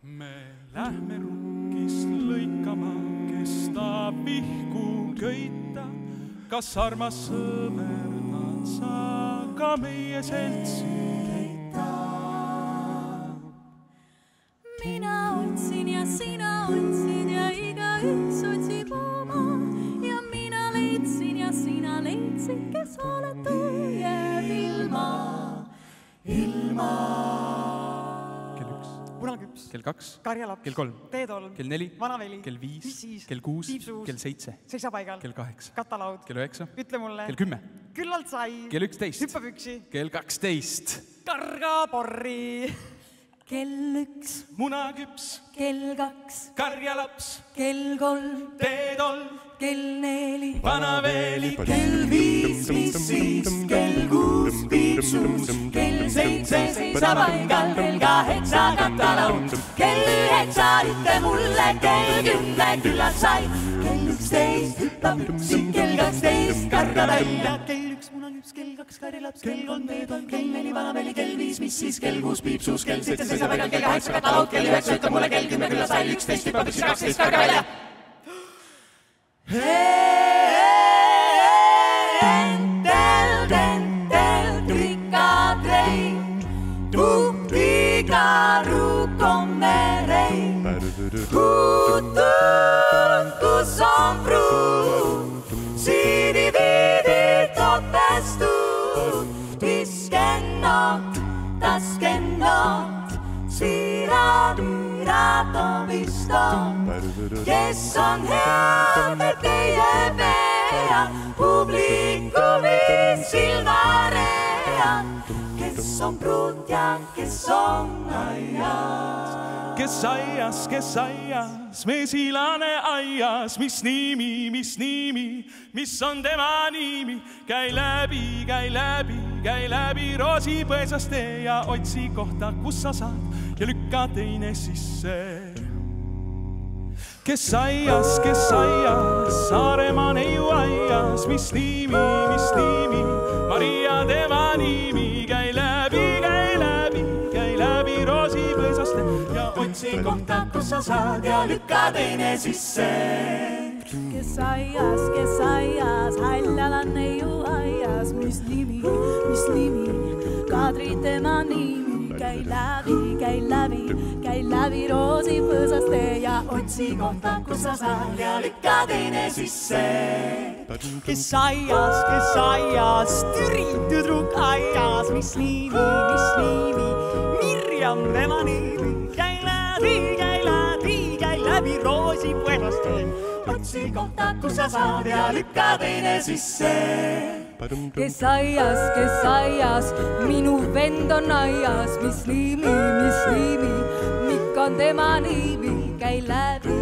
Me lähme rukkist lõikama, kes tahab vihku köita. Kas armas sõber tahad sa ka meie seltsi leida? Mina otsin ja sina otsid ja igaüks otsib oma. Ja mina leidsin ja sina leidsid, kes oled jääb ilma. Punaküps, kell 2, karjalaps, kell 3, teetolm, kell 4, vanaveli, kell 5, siis, kell 6, piipsuus, kell 7, seisapaigal, kell 8, katalaud, kell 9, ütle mulle, kell 10, küllalt sai, kell 11, hüppapüksi, kell 12, karga porri, kell 1, munaküps, kell 2, karjalaps, kell 3, teetolm, kell 4, vanaveeli, kell 5, mis, kell 6, piipsuus, kell 7, seisapaigal, kell 8, katalaud, kell 9, ütle mulle, kell 10, küllalt sai, kell 11, hüppapüksi, kell 12, karga välja, kell 1, munaküps, kell 2, karjalaps, kell 3, teetolm, kell 4, vanaveeli, kell 5, mis siis, kell 6, piipsuus, kell 7, seisapaigal, kell 8, katalaud, kell 9, ütle mulle, kell 10, küllalt sai, 11, hüppapüksi, 12, karga välja. Kus on pruun, siidi-viidi topestud, iskennot, taskennot, siirad on viston, kes on head, et teie pead, publikumi silmaread, kes on pruut ja kes on aias. Kes aias, mesilane aias, mis nimi, mis on tema nimi. Käi läbi roosipõõsast tee ja otsi kohta, kus sa saad ja lükka teine sisse. Kes aias, Saaremaa neiu aias, mis nimi, Maria tema nimi. Käi läbi roosipõõsast tee ja otsi kohta, kus sa saad ja lükka teine sisse. Kes aias, haljalan neiu aias, mis nimi, Kadri tema nimi. Käi läbi roosipõõsast tee ja otsi kohta, kus sa saad ja lükka teine sisse. Kes aias, Türi tüdruk aias, mis nimi, Mirjam tema nimi. Käi läbi roosipõõsast tee, otsi kohta, kus sa saad ja lükka teine sisse. Kes aias, minu vend on aias, mis nimi, Mikk on tema nimi. Käi läbi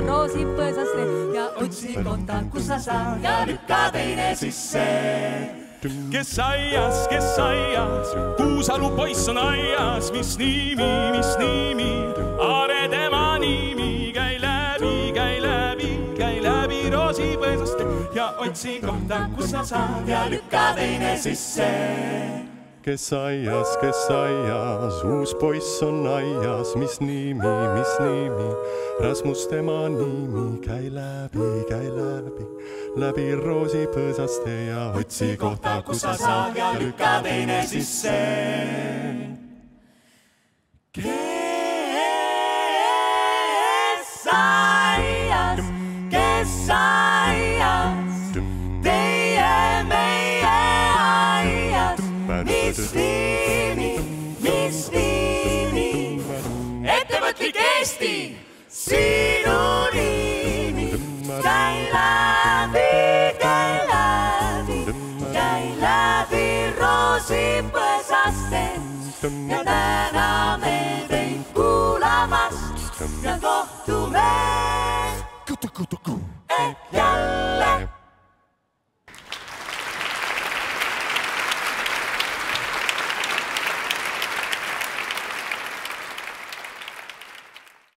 roosipõõsast tee ja otsi kohta, kus sa saad ja lükka teine sisse. Kes aias, Kuusalu poiss on aias, mis nimi, Aare tema nimi. Käi läbi roosipõõsast tee ja otsi kohta, kus sa saad ja lükka teine sisse. Kes aias, uus poiss on aias, mis nimi, Rasmus tema nimi. Käi läbi roosipõõsast tee ja otsi kohta, kus sa saad ja lükka teine sisse. Kes aias, teie meie aias, mis nimi, ettevõtlik Eesti, sinu nimi. Käi läbi roosipõõsast tee ja täname teid kuulamast ja kohtume jälle.